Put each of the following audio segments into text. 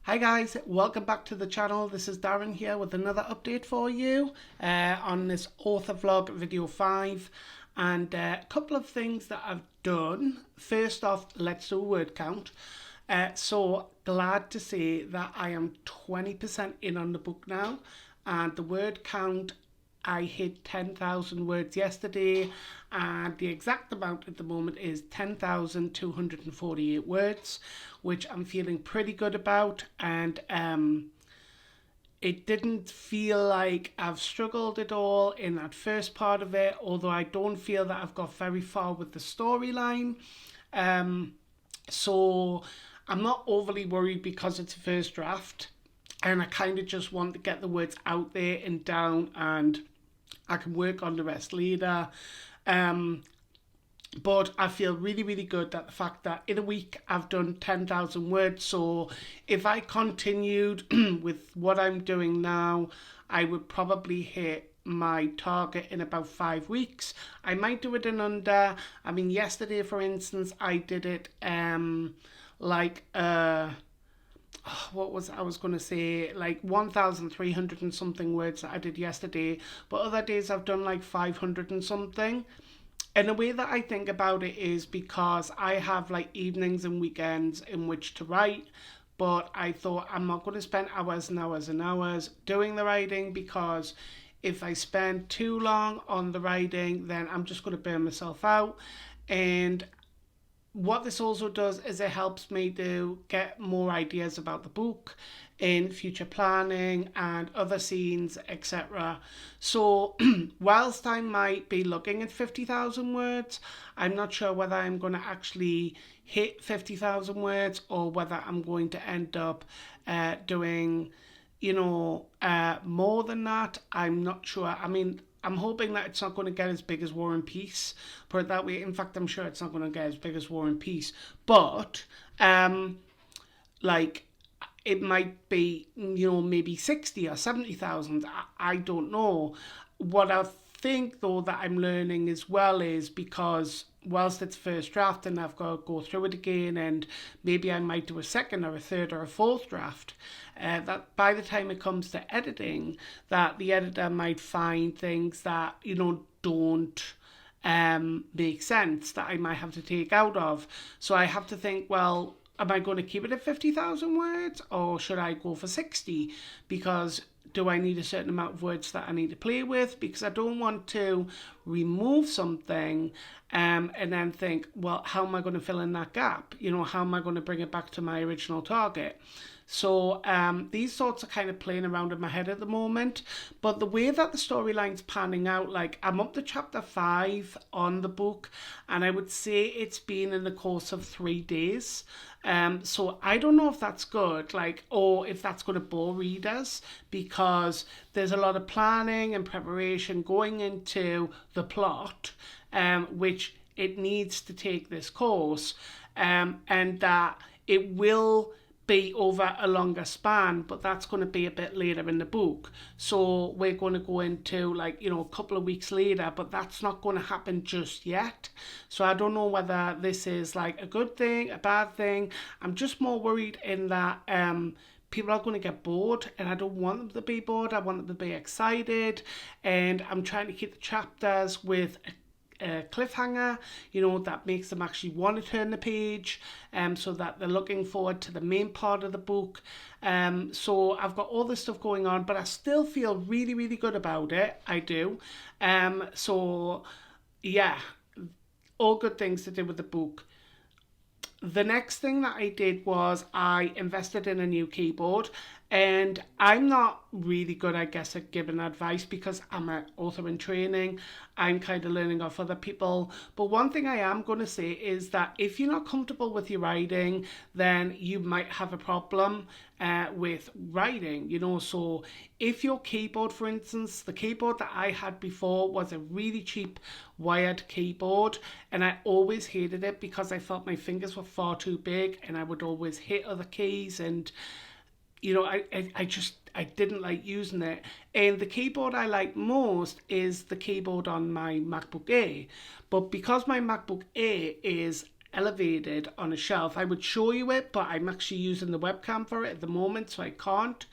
Hi guys, welcome back to the channel. This is Darren here with another update for you on this author vlog video 5, and a couple of things that I've done. First off, let's do a word count. So glad to say that I am 20% in on the book now, and the word count, I hit 10,000 words yesterday, and the exact amount at the moment is 10,248 words, which I'm feeling pretty good about. And it didn't feel like I've struggled at all in that first part of it, although I don't feel that I've got very far with the storyline. So I'm not overly worried because it's a first draft, and I kind of just want to get the words out there and down, and I can work on the rest later. But I feel really, really good that the fact that in a week I've done 10,000 words. So if I continued with what I'm doing now, I would probably hit my target in about 5 weeks. I might do it in under. I mean, yesterday, for instance, I did it what was I was going to say, like 1,300 and something words that I did yesterday, but other days I've done like 500 and something. And the way that I think about it is because I have like evenings and weekends in which to write, but I thought I'm not going to spend hours and hours and hours doing the writing, because if I spend too long on the writing, then I'm just going to burn myself out. And what this also does is it helps me to get more ideas about the book in future planning and other scenes, etc. So whilst I might be looking at 50,000 words, I'm not sure whether I'm going to actually hit 50,000 words or whether I'm going to end up doing more than that. I'm not sure. I mean, I'm hoping that it's not going to get as big as War and Peace, put it that way. In fact, I'm sure it's not going to get as big as War and Peace, but like, it might be, maybe 60 or 70,000. I don't know. What I think, though, that I'm learning as well is because whilst it's first draft and I've got to go through it again, and maybe I might do a second or a third or a fourth draft, that by the time it comes to editing, that the editor might find things that, don't make sense, that I might have to take out of. So I have to think, well, am I going to keep it at 50,000 words, or should I go for 60? Because do I need a certain amount of words that I need to play with? Because I don't want to remove something and then think, well, how am I going to fill in that gap? How am I going to bring it back to my original target? So these thoughts are kind of playing around in my head at the moment. But the way that the storyline's panning out, like, I'm up to chapter 5 on the book, and I would say it's been in the course of 3 days. So I don't know if that's good, or if that's going to bore readers, because there's a lot of planning and preparation going into the plot, which it needs to take this course, and that it will be over a longer span, but that's going to be a bit later in the book. So we're going to go into a couple of weeks later, but that's not going to happen just yet. So I don't know whether this is like a good thing, a bad thing. I'm just more worried in that people are going to get bored, and I don't want them to be bored. I want them to be excited, and I'm trying to keep the chapters with a cliffhanger, that makes them actually want to turn the page, so that they're looking forward to the main part of the book. So I've got all this stuff going on, but I still feel really, really good about it. I do. So yeah, all good things to do with the book. The next thing that I did was I invested in a new keyboard, and I'm not really good, I guess, at giving advice because I'm an author in training. I'm kind of learning off other people. But one thing I am going to say is that if you're not comfortable with your writing, then you might have a problem with writing, So if your keyboard, for instance, the keyboard that I had before was a really cheap wired keyboard, and I always hated it because I felt my fingers were far too big and I would always hit other keys, and I didn't like using it. And the keyboard I like most is the keyboard on my MacBook Air. But because my MacBook Air is elevated on a shelf. I would show you it, but I'm actually using the webcam for it at the moment, so I can't.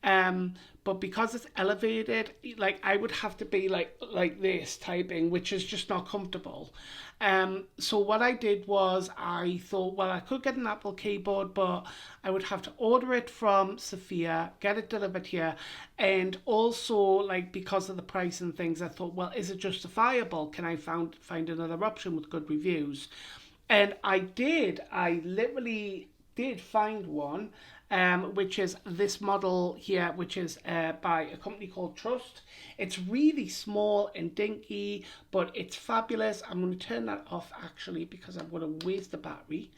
But because it's elevated, like I would have to be like this typing, which is just not comfortable. So what I did was I thought, well, I could get an Apple keyboard, but I would have to order it from Sophia, get it delivered here, and also like because of the price and things, I thought, well, is it justifiable? Can I find another option with good reviews? And I did. I literally did find one, which is this model here, which is by a company called Trust. It's really small and dinky, but it's fabulous. I'm going to turn that off actually because I'm going to waste the battery.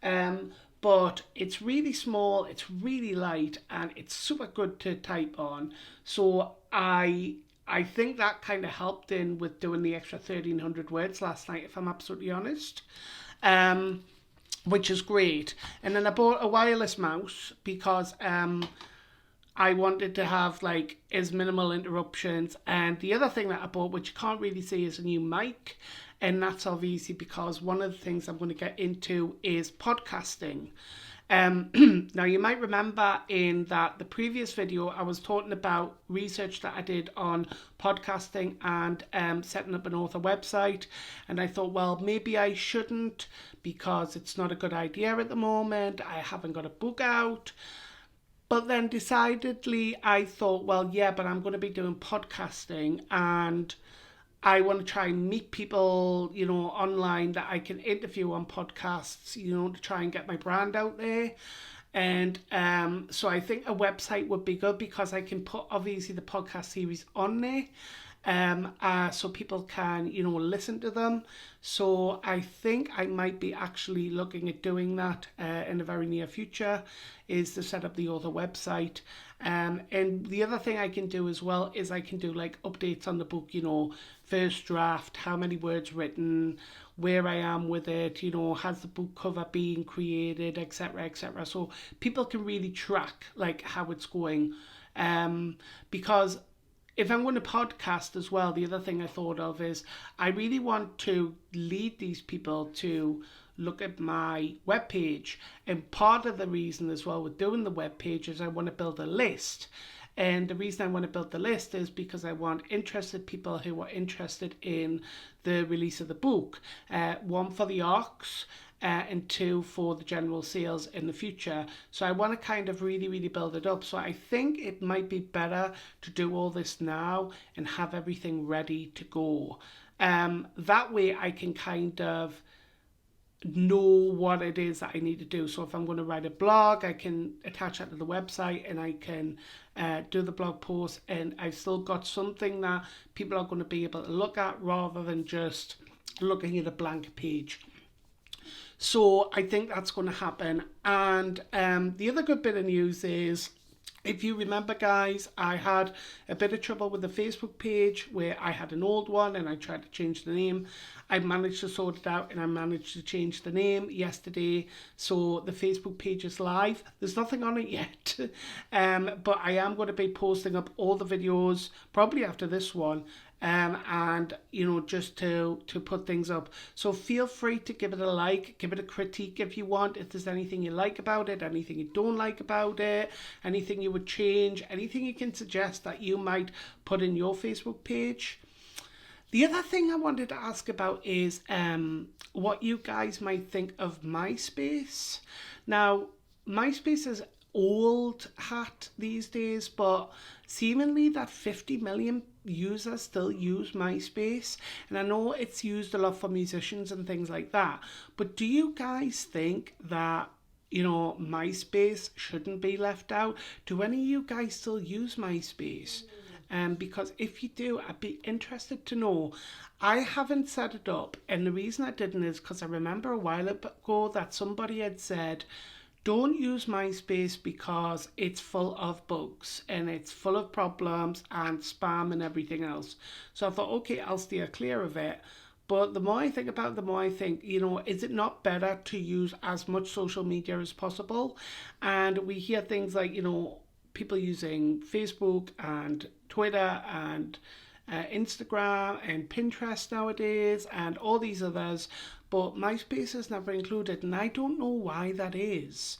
But it's really small, it's really light, and it's super good to type on. So I think that kind of helped in with doing the extra 1,300 words last night, if I'm absolutely honest. Which is great. And then I bought a wireless mouse because I wanted to have like as minimal interruptions. And the other thing that I bought, which you can't really see, is a new mic. And that's obviously because one of the things I'm going to get into is podcasting. Now you might remember in that the previous video I was talking about research that I did on podcasting and setting up an author website, and I thought, well, maybe I shouldn't because it's not a good idea at the moment. I haven't got a book out. But then decidedly I thought, well, yeah, but I'm going to be doing podcasting, and I want to try and meet people, you know, online that I can interview on podcasts, you know, to try and get my brand out there. And so I think a website would be good because I can put obviously the podcast series on there. So people can, you know, listen to them. So I think I might be actually looking at doing that in the very near future, is to set up the author website. And the other thing I can do as well is I can do like updates on the book, you know, first draft, how many words written, where I am with it, you know, has the book cover being created, etc., etc. So people can really track like how it's going. Because if I'm going to podcast as well, the other thing I thought of is I really want to lead these people to look at my webpage. And part of the reason as well with doing the webpage is I want to build a list. And the reason I want to build the list is because I want interested people who are interested in the release of the book. One for the ARCs, and two for the general sales in the future. So I want to kind of really build it up. So I think it might be better to do all this now and have everything ready to go. That way I can kind of know what it is that I need to do. So if I'm going to write a blog, I can attach that to the website and I can do the blog post, and I've still got something that people are going to be able to look at rather than just looking at a blank page. So I think that's going to happen. And the other good bit of news is, if you remember, guys, I had a bit of trouble with the Facebook page where I had an old one and I tried to change the name. I managed to sort it out and I managed to change the name yesterday. So the Facebook page is live. There's nothing on it yet. But I am going to be posting up all the videos, probably after this one. And you know, just to put things up. So feel free to give it a like, give it a critique if you want, if there's anything you like about it, anything you don't like about it, anything you would change, anything you can suggest that you might put in your Facebook page. The other thing I wanted to ask about is what you guys might think of MySpace. Now, MySpace is old hat these days, but seemingly that 50 million users still use MySpace, and I know it's used a lot for musicians and things like that, but do you guys think that, you know, MySpace shouldn't be left out? Do any of you guys still use MySpace? Because if you do, I'd be interested to know. I haven't set it up, and the reason I didn't is because I remember a while ago that somebody had said, don't use MySpace because it's full of bugs and it's full of problems and spam and everything else. So I thought, okay, I'll steer clear of it. But the more I think about it, the more I think, you know, is it not better to use as much social media as possible? And we hear things like, you know, people using Facebook and Twitter and Instagram and Pinterest nowadays and all these others. but MySpace is never included, and I don't know why that is.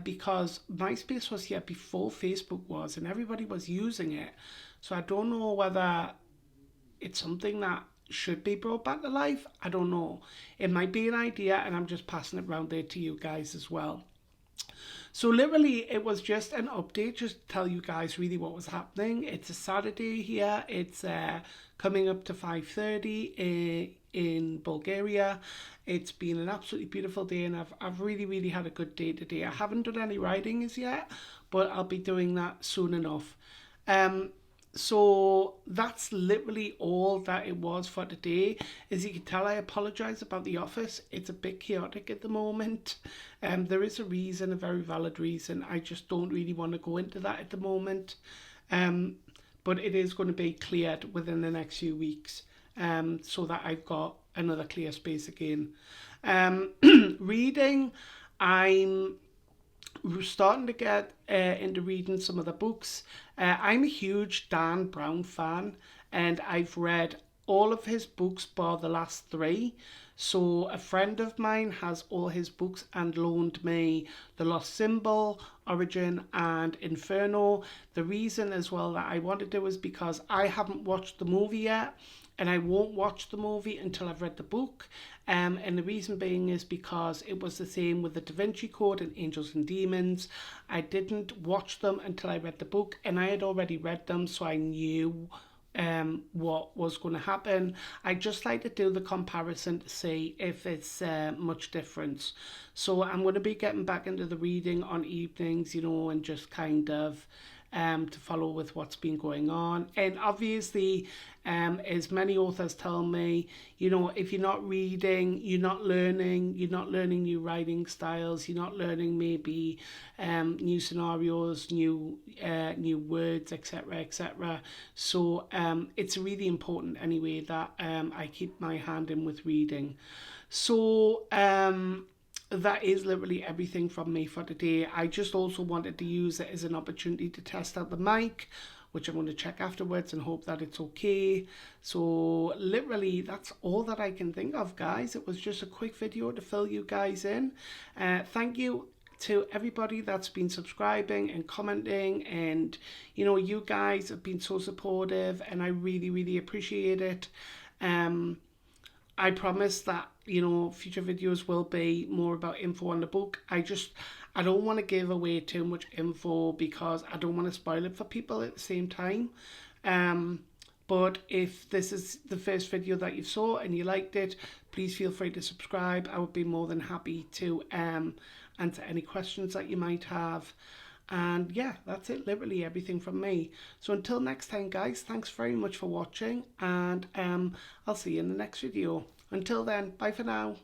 Because MySpace was here before Facebook was, and everybody was using it. So I don't know whether it's something that should be brought back to life. I don't know. It might be an idea, and I'm just passing it around there to you guys as well. So literally, it was just an update, just to tell you guys really what was happening. It's a Saturday here. It's coming up to 5:30 in Bulgaria. It's been an absolutely beautiful day, and I've really had a good day today. I haven't done any riding as yet, but I'll be doing that soon enough. So that's literally all that it was for today. As you can tell, I apologize about the office. It's a bit chaotic at the moment. There is a reason, a very valid reason. I just don't really want to go into that at the moment. But it is going to be cleared within the next few weeks, so that I've got another clear space again. Reading, I'm starting to get into reading some of the books. I'm a huge Dan Brown fan, and I've read all of his books bar the last 3. So a friend of mine has all his books and loaned me The Lost Symbol, Origin, and Inferno. The reason as well that I wanted to was because I haven't watched the movie yet, and I won't watch the movie until I've read the book. And the reason being is because it was the same with the Da Vinci Code and Angels and Demons. I didn't watch them until I read the book, and I had already read them, so I knew what was going to happen. I just like to do the comparison to see if it's much difference. So I'm going to be getting back into the reading on evenings, and just kind of to follow with what's been going on. And obviously, as many authors tell me, if you're not reading, you're not learning new writing styles, you're not learning maybe new scenarios, new words, etc. So it's really important anyway that I keep my hand in with reading. So that is literally everything from me for today. I just also wanted to use it as an opportunity to test out the mic, which I'm going to check afterwards and hope that it's okay. So literally that's all that I can think of, guys. It was just a quick video to fill you guys in. Thank you to everybody that's been subscribing and commenting, and you guys have been so supportive, and I really appreciate it. I promise that future videos will be more about info on the book. I don't want to give away too much info because I don't want to spoil it for people at the same time. But if this is the first video that you saw and you liked it, please feel free to subscribe. I would be more than happy to answer any questions that you might have. And yeah, that's it, literally everything from me. So until next time, guys, thanks very much for watching, and I'll see you in the next video. Until then, bye for now.